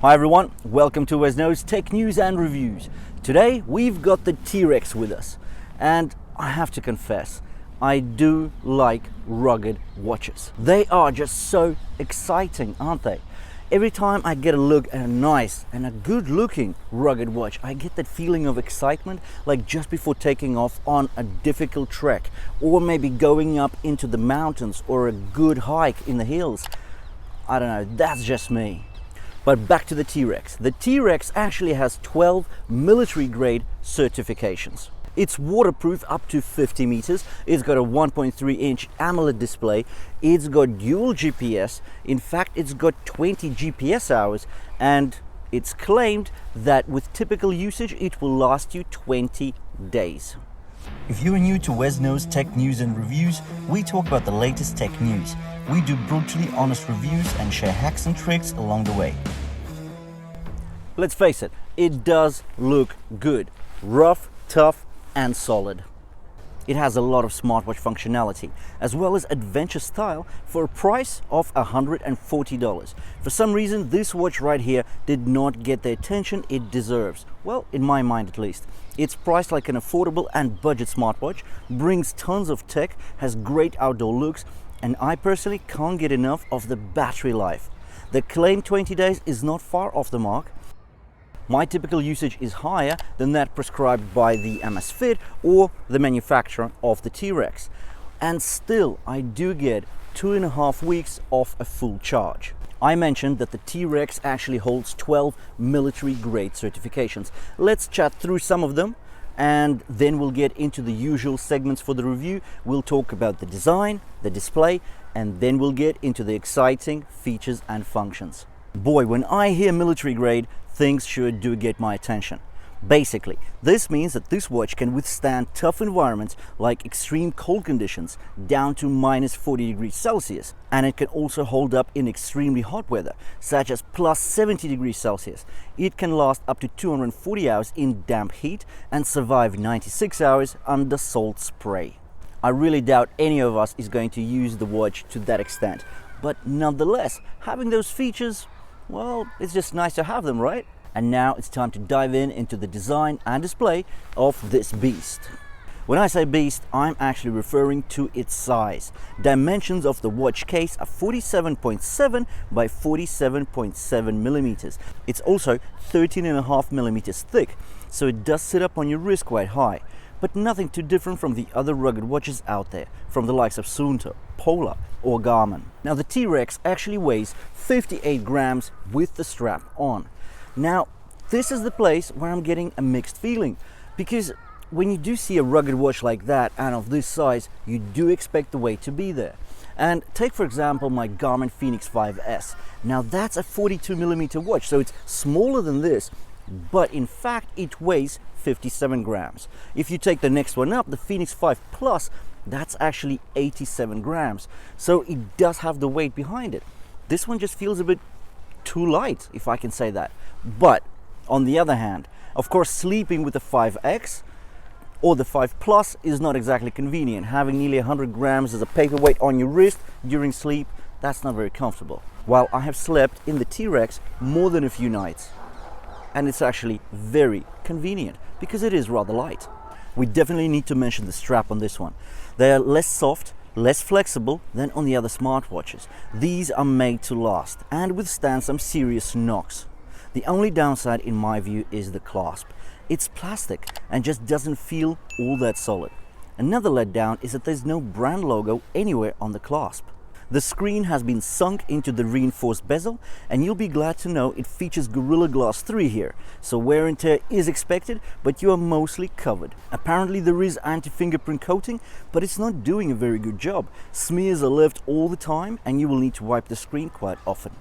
Hi everyone, welcome to WesKnows Tech News and Reviews. Today we've got the T-Rex with us, and I have to confess, I do like rugged watches. They are just so exciting, aren't they? Every time I get a look at a nice and a good looking rugged watch, I get that feeling of excitement like just before taking off on a difficult trek, or maybe going up into the mountains or a good hike in the hills. I don't know, that's just me. But back to the T-Rex. The T-Rex actually has 12 military grade certifications. It's waterproof up to 50 meters. It's got a 1.3-inch AMOLED display. It's got dual GPS. In fact, it's got 20 GPS hours, and it's claimed that with typical usage, it will last you 20 days. If you are new to WesKnows Tech News and Reviews, we talk about the latest tech news. We do brutally honest reviews and share hacks and tricks along the way. Let's face it, it does look good. Rough, tough, and solid. It has a lot of smartwatch functionality, as well as adventure style for a price of $140. For some reason, this watch right here did not get the attention it deserves. Well, in my mind at least. It's priced like an affordable and budget smartwatch, brings tons of tech, has great outdoor looks, and I personally can't get enough of the battery life. The claimed 20 days is not far off the mark. My typical usage is higher than that prescribed by the Amazfit or the manufacturer of the T-Rex. And still, I do get 2.5 weeks off a full charge. I mentioned that the T-Rex actually holds 12 military-grade certifications. Let's chat through some of them, and then we'll get into the usual segments for the review. We'll talk about the design, the display, and then we'll get into the exciting features and functions. Boy, when I hear military grade, things sure do get my attention. Basically, this means that this watch can withstand tough environments like extreme cold conditions down to minus 40 degrees Celsius, and it can also hold up in extremely hot weather, such as plus 70 degrees Celsius. It can last up to 240 hours in damp heat and survive 96 hours under salt spray. I really doubt any of us is going to use the watch to that extent, but nonetheless, having those features, well, it's just nice to have them, right? And now it's time to dive into the design and display of this beast. When I say beast, I'm actually referring to its size. Dimensions of the watch case are 47.7 by 47.7 millimeters. It's also 13.5 millimeters thick, so it does sit up on your wrist quite high, but nothing too different from the other rugged watches out there, from the likes of Suunto, Polar, or Garmin. Now the T-Rex actually weighs 58 grams with the strap on. Now, this is the place where I'm getting a mixed feeling, because when you do see a rugged watch like that and of this size, you do expect the weight to be there. And take for example my Garmin Fenix 5S. Now that's a 42 millimeter watch, so it's smaller than this, but in fact it weighs 57 grams. If you take the next one up, the Fenix 5 Plus, that's actually 87 grams. So it does have the weight behind it. This one just feels a bit too light, if I can say that. But on the other hand, of course, sleeping with the 5X or the 5 Plus is not exactly convenient. Having nearly 100 grams as a paperweight on your wrist during sleep, that's not very comfortable. While I have slept in the T-Rex more than a few nights, and it's actually very convenient because it is rather light. We definitely need to mention the strap on this one. They are less soft, less flexible than on the other smartwatches. These are made to last and withstand some serious knocks. The only downside in my view is the clasp. It's plastic and just doesn't feel all that solid. Another letdown is that there's no brand logo anywhere on the clasp. The screen has been sunk into the reinforced bezel, and you'll be glad to know it features Gorilla Glass 3 here, so wear and tear is expected, but you are mostly covered. Apparently there is anti-fingerprint coating, but it's not doing a very good job. Smears are left all the time, and you will need to wipe the screen quite often.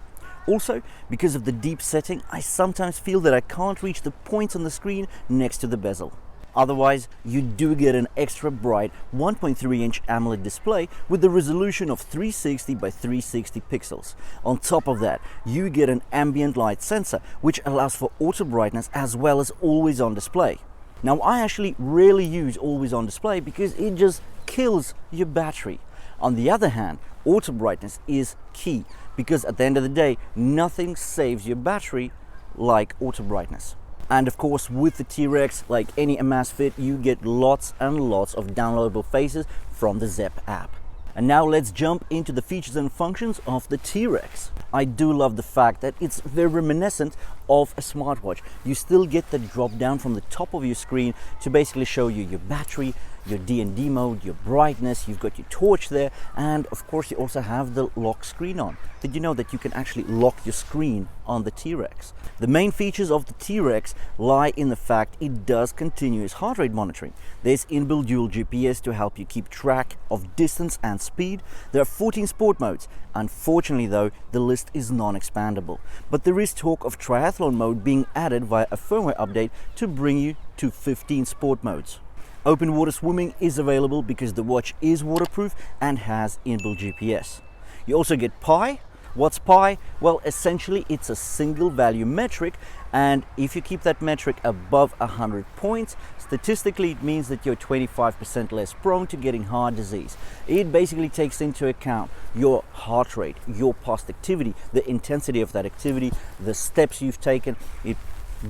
Also, because of the deep setting, I sometimes feel that I can't reach the points on the screen next to the bezel. Otherwise, you do get an extra bright 1.3-inch AMOLED display with the resolution of 360 by 360 pixels. On top of that, you get an ambient light sensor, which allows for auto brightness as well as always on display. Now, I actually rarely use always on display because it just kills your battery. On the other hand, auto brightness is key because at the end of the day, nothing saves your battery like auto brightness. And of course, with the T-Rex, like any Amazfit, you get lots and lots of downloadable faces from the Zep app. And now let's jump into the features and functions of the T-Rex. I do love the fact that it's very reminiscent of a smartwatch. You still get the drop down from the top of your screen to basically show you your battery, your D&D mode, your brightness, you've got your torch there, and of course you also have the lock screen on. Did you know that you can actually lock your screen on the T-Rex? The main features of the T-Rex lie in the fact it does continuous heart rate monitoring. There's inbuilt dual GPS to help you keep track of distance and speed. There are 14 sport modes. Unfortunately though, the list is non-expandable. But there is talk of triathlon mode being added via a firmware update to bring you to 15 sport modes. Open water swimming is available because the watch is waterproof and has inbuilt GPS. You also get Pi. What's Pi? Well, essentially it's a single value metric, and if you keep that metric above 100 points, statistically it means that you're 25% less prone to getting heart disease. It basically takes into account your heart rate, your past activity, the intensity of that activity, the steps you've taken. It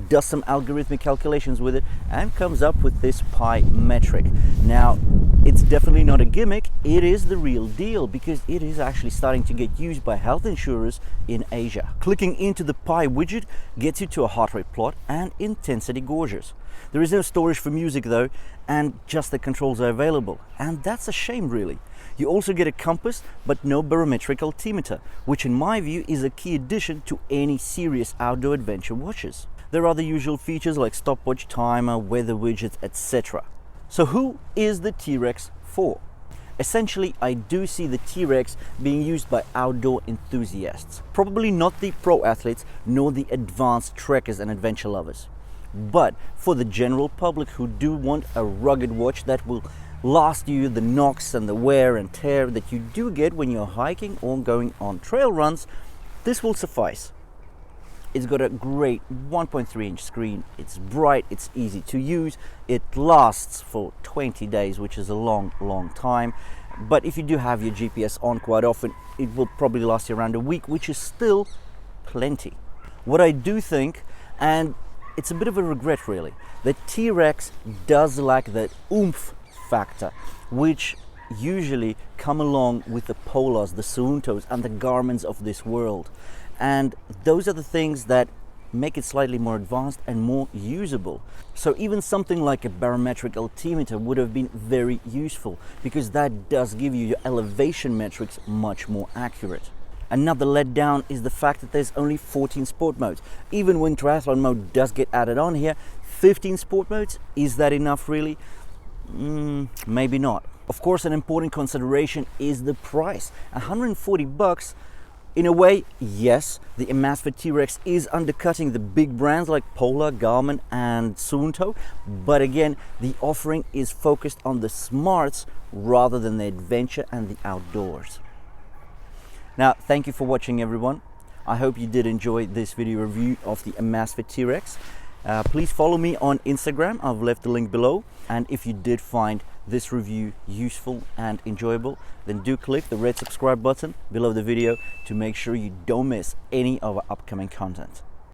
does some algorithmic calculations with it and comes up with this Pi metric. Now, it's definitely not a gimmick, it is the real deal because it is actually starting to get used by health insurers in Asia. Clicking into the Pi widget gets you to a heart rate plot and intensity gauges. There is no storage for music though, and just the controls are available, and that's a shame really. You also get a compass but no barometric altimeter, which in my view is a key addition to any serious outdoor adventure watches. There are the usual features like stopwatch, timer, weather widgets, etc. So who is the T-Rex for? Essentially, I do see the T-Rex being used by outdoor enthusiasts. Probably not the pro athletes nor the advanced trekkers and adventure lovers. But for the general public who do want a rugged watch that will last you the knocks and the wear and tear that you do get when you're hiking or going on trail runs, this will suffice. It's got a great 1.3-inch screen, it's bright, it's easy to use, it lasts for 20 days, which is a long time. But if you do have your GPS on quite often, it will probably last you around a week, which is still plenty. What I do think, and it's a bit of a regret really, the T-Rex does lack that oomph factor, which usually come along with the Polars, the Suuntos and the Garmins of this world. And those are the things that make it slightly more advanced and more usable. So even something like a barometric altimeter would have been very useful because that does give you your elevation metrics much more accurate. Another letdown is the fact that there's only 14 sport modes. Even when triathlon mode does get added on here, 15 sport modes, is that enough really? Maybe not. Of course, an important consideration is the price. $140. In a way, yes, the Amazfit T-Rex is undercutting the big brands like Polar, Garmin and Suunto, but again, the offering is focused on the smarts rather than the adventure and the outdoors. Now, thank you for watching everyone. I hope you did enjoy this video review of the Amazfit T-Rex. Please follow me on Instagram, I've left the link below, and if you did find this review useful and enjoyable, then do click the red subscribe button below the video to make sure you don't miss any of our upcoming content.